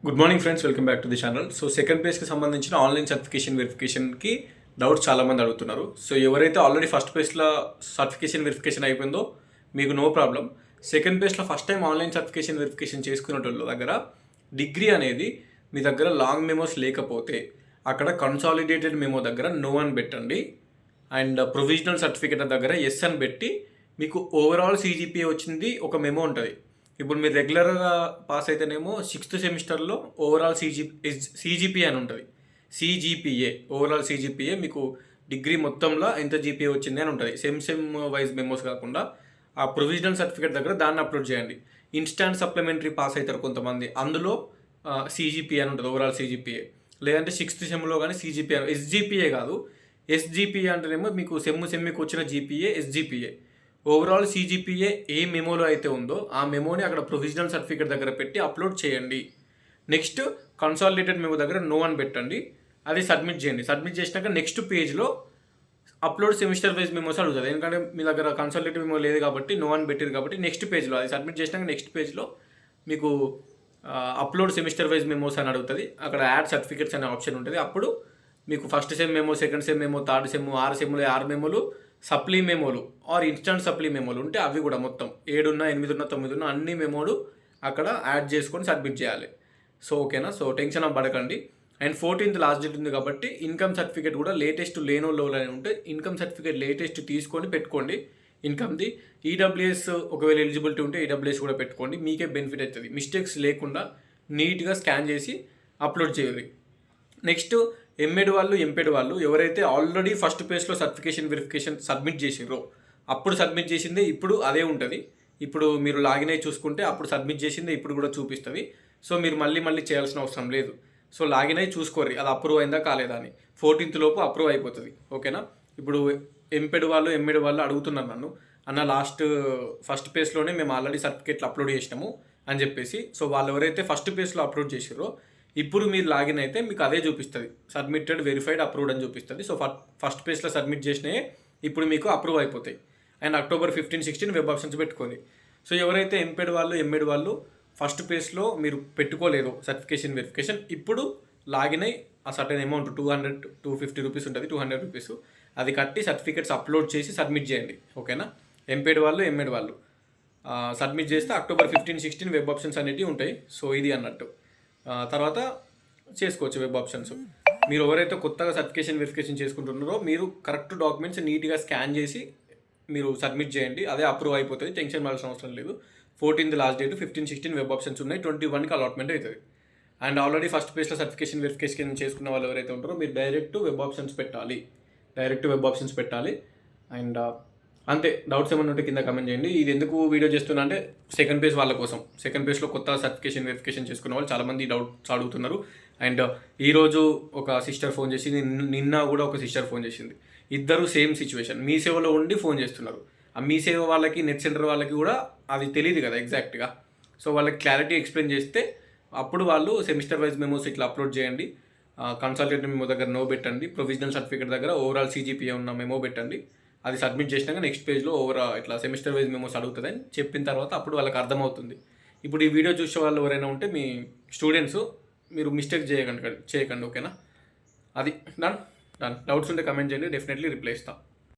Good morning friends, welcome back to the channel. So second పేజ్కి సంబంధించిన online certification వెరిఫికేషన్కి doubts చాలామంది అడుగుతున్నారు. సో ఎవరైతే ఆల్రెడీ ఫస్ట్ పేజ్లో సర్టిఫికేషన్ వెరిఫికేషన్ అయిపోయిందో మీకు నో ప్రాబ్లం. సెకండ్ పేజ్లో first time online certification verification చేసుకునేటోళ్ళ దగ్గర డిగ్రీ అనేది మీ దగ్గర లాంగ్ మెమోస్ లేకపోతే అక్కడ కన్సాలిడేటెడ్ మెమో దగ్గర నో అని పెట్టండి. అండ్ ప్రొవిజనల్ సర్టిఫికేట్ దగ్గర ఎస్ అని పెట్టి మీకు ఓవరాల్ CGPA వచ్చింది ఒక మెమో ఉంటుంది. ఇప్పుడు మీరు రెగ్యులర్గా పాస్ అయితేనేమో 6th సెమిస్టర్లో ఓవరాల్ CGPA అని ఉంటుంది. CGPA ఓవరాల్ CGPA మీకు డిగ్రీ మొత్తంలో ఎంత GPA వచ్చింది అని ఉంటుంది. సెమ్ వైజ్ మెమోస్ కాకుండా ఆ ప్రొవిజనల్ సర్టిఫికేట్ దగ్గర దాన్ని అప్లోడ్ చేయండి. ఇన్స్టాంట్ సప్లిమెంటరీ పాస్ అవుతారు కొంతమంది, అందులో CGPA అని ఉంటుంది, ఓవరాల్ CGPA. లేదంటే 6th సెమ్లో కానీ CGPA, SGPA కాదు. SGPA అంటేనేమో మీకు సెమ్కి వచ్చిన GPA SGPA. ఓవరాల్ CGPA ఏ మెమోలో అయితే ఉందో ఆ మెమోని అక్కడ ప్రొవిజనల్ సర్టిఫికేట్ దగ్గర పెట్టి అప్లోడ్ చేయండి. నెక్స్ట్ కన్సాలిడేటెడ్ మెమో దగ్గర నో అని పెట్టండి, అది సబ్మిట్ చేయండి. సబ్మిట్ చేసినాక నెక్స్ట్ పేజ్లో అప్లోడ్ సెమిస్టర్ వైజ్ మెమోస్ అడుగుతుంది. ఎందుకంటే మీ దగ్గర కన్సాలిడేటెడ్ మెమో లేదు కాబట్టి నో అని పెట్టింది కాబట్టి నెక్స్ట్ పేజ్లో అది సబ్మిట్ చేసినాక నెక్స్ట్ పేజ్లో మీకు అప్లోడ్ సెమిస్టర్ వైజ్ మెమోస్ అని అడుగుతుంది. అక్కడ యాడ్ సర్టిఫికేట్స్ అనే ఆప్షన్ ఉంటుంది. అప్పుడు మీకు first sem memo, second sem memo, third sem, 6 సెమ్లు 6 మెమోలు, సప్లీ మెమోలు ఆర్ ఇన్స్టెంట్ సప్లీ మెమోలు ఉంటే అవి కూడా మొత్తం 7 ఉన్నా 8 ఉన్నా 9 ఉన్నా అన్ని మెమోలు అక్కడ యాడ్ చేసుకొని సబ్మిట్ చేయాలి. సో ఓకేనా. సో టెన్షన్ పడకండి. అండ్ 14th లాస్ట్ డేట్ ఉంది కాబట్టి ఇన్కమ్ సర్టిఫికేట్ కూడా లేటెస్ట్ లేనోళ్ళు అని ఉంటే ఇన్కమ్ సర్టిఫికేట్ లేటెస్ట్ తీసుకొని పెట్టుకోండి. ఇన్కమ్ది ఈడబ్ల్యూఎస్ ఒకవేళ ఎలిజిబిలిటీ ఉంటే ఈడబ్ల్యూఎస్ కూడా పెట్టుకోండి, మీకే బెనిఫిట్ అవుతుంది. మిస్టేక్స్ లేకుండా నీట్గా స్కాన్ చేసి అప్లోడ్ చేయాలి. నెక్స్ట్ ఎంఎడ్ వాళ్ళు, ఎంపెడ్ వాళ్ళు ఎవరైతే ఆల్రెడీ ఫస్ట్ పేజ్లో సర్టిఫికేషన్ వెరిఫికేషన్ సబ్మిట్ చేసిర్రో అప్పుడు సబ్మిట్ చేసిందే ఇప్పుడు అదే ఉంటుంది. ఇప్పుడు మీరు లాగిన్ అయ్యి చూసుకుంటే అప్పుడు సబ్మిట్ చేసిందే ఇప్పుడు కూడా చూపిస్తుంది. సో మీరు మళ్ళీ చేయాల్సిన అవసరం లేదు. సో లాగిన్ అయ్యి చూసుకోర్రి అది అప్రూవ్ అయిందా కాలేదా అని. 14th లోపు అప్రూవ్ అయిపోతుంది. ఓకేనా. ఇప్పుడు ఎంపెడ్ వాళ్ళు, ఎంఎడ్ వాళ్ళు అడుగుతున్నారు నన్ను, అన్న ఫస్ట్ పేజ్లోనే మేము ఆల్రెడీ సర్టిఫికేట్లు అప్లోడ్ చేసినాము అని చెప్పేసి. సో వాళ్ళు ఎవరైతే ఫస్ట్ పేజ్లో అప్లోడ్ చేసిర్రో ఇప్పుడు మీరు లాగిన్ అయితే మీకు అదే చూపిస్తుంది, సబ్మిటెడ్, వెరిఫైడ్, అప్రూవ్డ్ అని చూపిస్తుంది. సో ఫస్ట్ పేజ్లో సబ్మిట్ చేసినాయే ఇప్పుడు మీకు అప్రూవ్ అయిపోతాయి. అండ్ October 15, 16 వెబ్ ఆప్షన్స్ పెట్టుకోండి. సో ఎవరైతే ఎంపెడ్ వాళ్ళు, ఎంఎడ్ వాళ్ళు ఫస్ట్ పేజ్లో మీరు పెట్టుకోలేదు సర్టిఫికేషన్ వెరిఫికేషన్, ఇప్పుడు లాగిన్ అయ్యి ఆ సర్టెన్ అమౌంట్ 250 రూపీస్ ఉంటుంది, 200 రూపీస్ అది కట్టి సర్టిఫికేట్స్ అప్లోడ్ చేసి సబ్మిట్ చేయండి. ఓకేనా. ఎంపెడ్ వాళ్ళు, ఎంఎడ్ వాళ్ళు సబ్మిట్ చేస్తే October 15, 16 వెబ్ ఆప్షన్స్ అనేవి ఉంటాయి. సో ఇది అన్నట్టు తర్వాత చేసుకోవచ్చు వెబ్ ఆప్షన్స్. మీరు ఎవరైతే కొత్తగా సర్టిఫికేషన్ వెరిఫికేషన్ చేసుకుంటున్నారో మీరు కరెక్ట్ డాక్యుమెంట్స్ నీట్గా స్కాన్ చేసి మీరు సబ్మిట్ చేయండి, అదే అప్రూవ్ అయిపోతుంది. టెన్షన్ పడాల్సిన అవసరం లేదు. 14th last date, 15, 16 web options ఉన్నాయి, 21కి అలాట్మెంట్ అవుతుంది. అండ్ ఆల్రెడీ ఫస్ట్ పేజ్లో సర్టిఫికేషన్ వెరిఫికేషన్ చేసుకున్న వాళ్ళు ఎవరైతే ఉంటారో మీరు డైరెక్ట్ వెబ్ ఆప్షన్స్ పెట్టాలి. అండ్ అంతే. డౌట్స్ ఏమైనా ఉంటే కింద కమెంట్ చేయండి. ఇది ఎందుకు వీడియో చేస్తున్నా అంటే సెకండ్ పేజ్ వాళ్ళ కోసం. సెకండ్ పేజ్లో కొత్త సర్టిఫికేషన్ వెరిఫికేషన్ చేసుకున్న వాళ్ళు చాలామంది డౌట్స్ అడుగుతున్నారు. అండ్ ఈరోజు ఒక సిస్టర్ ఫోన్ చేసింది, నిన్న కూడా ఒక సిస్టర్ ఫోన్ చేసింది. ఇద్దరు సేమ్ సిచ్యువేషన్, మీ సేవలో ఉండి ఫోన్ చేస్తున్నారు. ఆ మీ సేవ వాళ్ళకి, నెట్ సెంటర్ వాళ్ళకి కూడా అది తెలియదు కదా ఎగ్జాక్ట్గా. సో వాళ్ళకి క్లారిటీ ఎక్స్ప్లెయిన్ చేస్తే అప్పుడు వాళ్ళు సెమిస్టర్ వైజ్ మెమోస్ ఇట్లా అప్లోడ్ చేయండి, కన్సల్టేటివ్ మెమో దగ్గర నో పెట్టండి, ప్రొవిజనల్ సర్టిఫికేట్ దగ్గర ఓవరాల్ CGPA ఉన్న మెమో పెట్టండి. అది సబ్మిట్ చేసినాక నెక్స్ట్ పేజ్లో ఇట్లా సెమిస్టర్ వైజ్ మెమోస్ అడుగుతుందని చెప్పిన తర్వాత అప్పుడు వాళ్ళకి అర్థమవుతుంది. ఇప్పుడు ఈ వీడియో చూసే వాళ్ళు ఎవరైనా ఉంటే మీ స్టూడెంట్స్, మీరు మిస్టేక్ చేయకండి. ఓకేనా. అది డన్. డౌట్స్ ఉంటే కమెంట్ చేయండి, డెఫినెట్లీ రిప్లై ఇస్తాను.